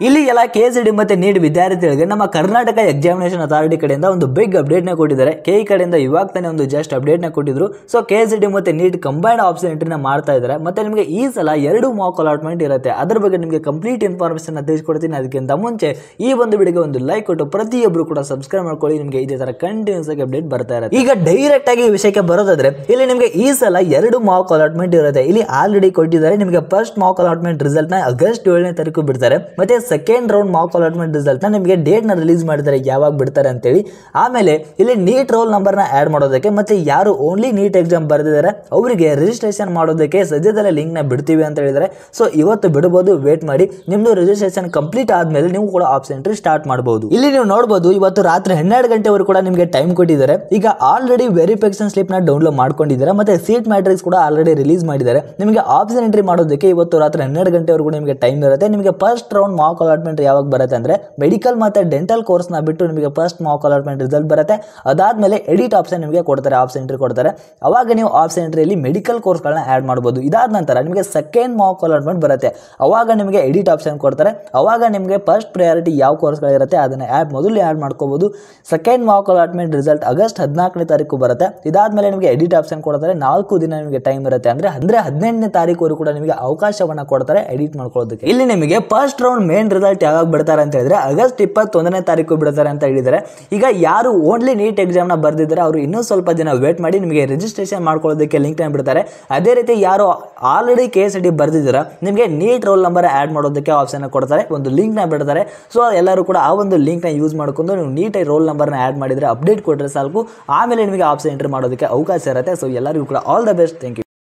ಇಲ್ಲಿ ಎಲ್ಲ KCD ಮತ್ತೆ ನೀಟ್ ವಿದ್ಯಾರ್ಥಿಗಳಿಗೆ ನಮ್ಮ ಕರ್ನಾಟಕ ಎಕ್ಸಾಮಿನೇಷನ್ ಅಥಾರಿಟಿ ಕಡೆಯಿಂದ ಒಂದು ಬಿಗ್ ಅಪ್ಡೇಟ್ ನ ಕೊಟ್ಟಿದ್ದಾರೆ. KE ಕಡೆಯಿಂದ ಇವಾಗ ತಾನೇ ಒಂದು ಜಸ್ಟ್ ಅಪ್ಡೇಟ್ ನ ಕೊಟ್ಟಿದ್ರು. ಸೊ KCD ಮತ್ತೆ ನೀಟ್ ಕಂಬೈನ್ಡ್ ಆಪ್ಷನ್ ಎಂಟ್ರಿನ ಮಾಡ್ತಾ ಇದ್ದಾರೆ. ಮತ್ತೆ ನಿಮಗೆ ಈ ಸಲ 2 ಮಾಕ್ ಅಲಾಟ್ಮೆಂಟ್ ಇರುತ್ತೆ. ಅದರ ಬಗ್ಗೆ ನಿಮಗೆ ಕಂಪ್ಲೀಟ್ ಇನ್ಫಾರ್ಮೇಷನ್ ತಿಳಿಸ್ಕೊಡ್ತೀನಿ. ಅದಕ್ಕಿಂತ ಮುಂಚೆ ಈ ಒಂದು ವಿಡಿಯೋಗೆ ಒಂದು ಲೈಕ್ ಕೊಟ್ಟು ಪ್ರತಿಯೊಬ್ಬರು ಕೂಡ ಸಬ್ಸ್ಕ್ರೈಬ್ ಮಾಡ್ಕೊಳ್ಳಿ. ನಿಮಗೆ ಇದೇ ತರ ಕಂಟಿನ್ಯೂಸ್ ಆಗಿ ಅಪ್ಡೇಟ್ ಬರ್ತಾ ಇರುತ್ತೆ. ಈಗ ಡೈರೆಕ್ಟ್ ಆಗಿ ವಿಷಯಕ್ಕೆ ಬರೋದಾದ್ರೆ ಇಲ್ಲಿ ನಿಮಗೆ ಈ ಸಲ 2 ಮಾಕ್ ಅಲಾಟ್ಮೆಂಟ್ ಇರುತ್ತೆ. ಇಲ್ಲಿ ಆಲ್ರೆಡಿ ಕೊಟ್ಟಿದ್ದಾರೆ. ನಿಮಗೆ ಫಸ್ಟ್ ಮಾಕ್ ಅಲಾಟ್ಮೆಂಟ್ ರಿಸಲ್ಟ್ ನ ಆಗಸ್ಟ್ 7ನೇ ತಾರೀಕು ಬಿಡ್ತಾರೆ. ಮತ್ತೆ second round Mach allotment result ನ ನಿಮಗೆ ಡೇಟ್ ನ ರಿಲೀಸ್ ಮಾಡಿದ್ದಾರೆ, ಯಾವಾಗ ಬಿಡ್ತಾರೆ ಅಂತ ಹೇಳಿ. ಆಮೇಲೆ ಇಲ್ಲಿ ನೀಟ್ ರೋಲ್ ನಂಬರ್ ನ ಆಡ್ ಮಾಡೋದಕ್ಕೆ ಮತ್ತೆ ಯಾರು ಓನ್ಲಿ ನೀಟ್ ಎಕ್ಸಾಮ್ ಬರೆದಿದ್ದಾರೆ ಅವರಿಗೆ ರಿಜಿಸ್ಟ್ರೇಷನ್ ಮಾಡೋದಕ್ಕೆ ಸದ್ಯದಲ್ಲೇ ಲಿಂಕ್ ನ ಬಿಡ್ತೀವಿ ಅಂತ ಹೇಳಿದ್ದಾರೆ. ಸೊ ಇವತ್ತು ಬಿಡಬಹುದು, ವೇಟ್ ಮಾಡಿ. ನಿಮ್ದು ರಿಜಿಸ್ಟ್ರೇಷನ್ ಕಂಪ್ಲೀಟ್ ಆದ್ಮೇಲೆ ನೀವು ಕೂಡ ಆಪ್ಷನ್ ಎಂಟ್ರಿ ಸ್ಟಾರ್ಟ್ ಮಾಡಬಹುದು. ಇಲ್ಲಿ ನೀವು ನೋಡಬಹುದು ಇವತ್ತು ರಾತ್ರಿ 12 ಗಂಟೆವರೆಗೂ ಕೂಡ ನಿಮಗೆ ಟೈಮ್ ಕೊಟ್ಟಿದ್ದಾರೆ. ಈಗ ಆಲ್ರೆಡಿ ವೆರಿಫಿಕೇಶನ್ ಸ್ಲಿಪ್ ನ ಡೌನ್ಲೋಡ್ ಮಾಡ್ಕೊಂಡಿದ್ದಾರೆ. ಮತ್ತೆ ಸೀಟ್ ಮ್ಯಾಟ್ರಿಕ್ಸ್ ಕೂಡ ಆಲ್ರೆಡಿ ರಿಲೀಸ್ ಮಾಡಿದ್ದಾರೆ. ನಿಮಗೆ ಆಪ್ಷನ್ ಎಂಟ್ರಿ ಮಾಡೋದಕ್ಕೆ ಇವತ್ತು ರಾತ್ರಿ 12 ಗಂಟೆವರೆಗೂ ನಿಮಗೆ ಟೈಮ್ ಇರುತ್ತೆ. ನಿಮಗೆ ಫಸ್ಟ್ ರೌಂಡ್ ಮಾಕ್ ಅಲಾಟ್ಮೆಂಟ್ ಯಾವಾಗ ಬರುತ್ತೆ ಅಂದ್ರೆ ಮೆಡಿಕಲ್ ಮತ್ತೆ ಡೆಂಟಲ್ ಕೋರ್ಸ್ ನ ಬಿಟ್ಟು ನಿಮಗೆ ಫಸ್ಟ್ ಮಾಕ್ ಅಲಾಟ್ಮೆಂಟ್ ರಿಸಲ್ಟ್ ಬರುತ್ತೆ. ಅದಾದ್ಮೇಲೆ ಎಡಿಟ್ ಆಪ್ಷನ್ ನಿಮಗೆ ಕೊಡ್ತಾರೆ, ಆಪ್ಷನ್ ಎಂಟ್ರಿ ಕೊಡ್ತಾರೆ. ಅವಾಗ ನೀವು ಆಪ್ಷನ್ ಎಂಟ್ರಿಯಲ್ಲಿ ಮೆಡಿಕಲ್ ಕೋರ್ಸ್ ಗಳನ್ನ ಆಡ್ ಮಾಡಬಹುದು. ಇದಾದ ನಂತರ ನಿಮಗೆ ಸೆಕೆಂಡ್ ಮಾಕ್ ಅಲಾಟ್ಮೆಂಟ್ ಬರುತ್ತೆ. ಅವಾಗ ನಿಮಗೆ ಎಡಿಟ್ ಆಪ್ಷನ್ ಕೊಡ್ತಾರೆ. ಅವಾಗ ನಿಮಗೆ ಫಸ್ಟ್ ಪ್ರಯಾರಿಟಿ ಯಾವ ಕೋರ್ಸ್ ಗಳಿರುತ್ತೆ ಅದನ್ನ ಮೊದಲು ಆಡ್ ಮಾಡ್ಕೋಬಹುದು. Second mock allotment result August 14ನೇ ತಾರೀಕು ಬರುತ್ತೆ. ಇದಾದ್ಮೇಲೆ ನಿಮಗೆ ಎಡಿಟ್ ಆಪ್ಷನ್ ಕೊಡ್ತಾರೆ. 4 ದಿನ ನಿಮಗೆ ಟೈಮ್ ಇರುತ್ತೆ. ಅಂದ್ರೆ 18ನೇ ತಾರೀಕು ಕೂಡ ನಿಮಗೆ ಅವಕಾಶವನ್ನ ಕೊಡ್ತಾರೆ ಎಡಿಟ್ ಮಾಡ್ಕೊಳ್ಳೋದಕ್ಕೆ. ಇಲ್ಲಿ ನಿಮಗೆ ಫಸ್ಟ್ ರೌಂಡ್ ಮೇನ್ ರಿಸಲ್ಟ್ ಯಾವಾಗ ಬಿಡ್ತಾರೆ ಅಂತ ಹೇಳಿದ್ರೆ ಆಗಸ್ಟ್ 21ನೇ ತಾರೀಕು ಬಿಡ್ತಾರೆ ಅಂತ ಹೇಳಿದ್ದಾರೆ. ಈಗ ಯಾರು ಓನ್ಲಿ ನೀಟ್ ಎಕ್ಸಾಮ್ ನ ಬರ್ದಿದ್ದಾರೆ ಅವರು ಇನ್ನೂ ಸ್ವಲ್ಪ ದಿನ ವೇಟ್ ಮಾಡಿ ನಿಮಗೆ ರಿಜಿಸ್ಟ್ರೇಷನ್ ಮಾಡ್ಕೊಳ್ಳೋದಕ್ಕೆ ಲಿಂಕ್ ನ ಬಿಡ್ತಾರೆ. ಅದೇ ರೀತಿ ಯಾರು ಆಲ್ರೆಡಿ KCD ಬರ್ದಿದ್ದೀರಾ ನಿಮಗೆ ನೀಟ್ ರೋಲ್ ನಂಬರ್ ಆಡ್ ಮಾಡೋದಕ್ಕೆ ಆಪ್ಷನ್ ಕೊಡ್ತಾರೆ, ಒಂದು ಲಿಂಕ್ ನ ಬಿಡ್ತಾರೆ. ಸೊ ಎಲ್ಲರೂ ಕೂಡ ಆ ಒಂದು ಲಿಂಕ್ ನ ಯೂಸ್ ಮಾಡ್ಕೊಂಡು ನೀವು ನೀಟ್ ರೋಲ್ ನಂಬರ್ ನ ಆಡ್ ಮಾಡಿದ್ರೆ ಅಪ್ಡೇಟ್ ಕೊಟ್ಟರೆ ಸಾಕು. ಆಮೇಲೆ ನಿಮಗೆ ಆಪ್ಷನ್ ಎಂಟ್ರಿ ಮಾಡೋದಕ್ಕೆ ಅವಕಾಶ ಇರುತ್ತೆ. ಸೊ ಎಲ್ಲರಿಗೂ ಕೂಡ all the best. Thank you.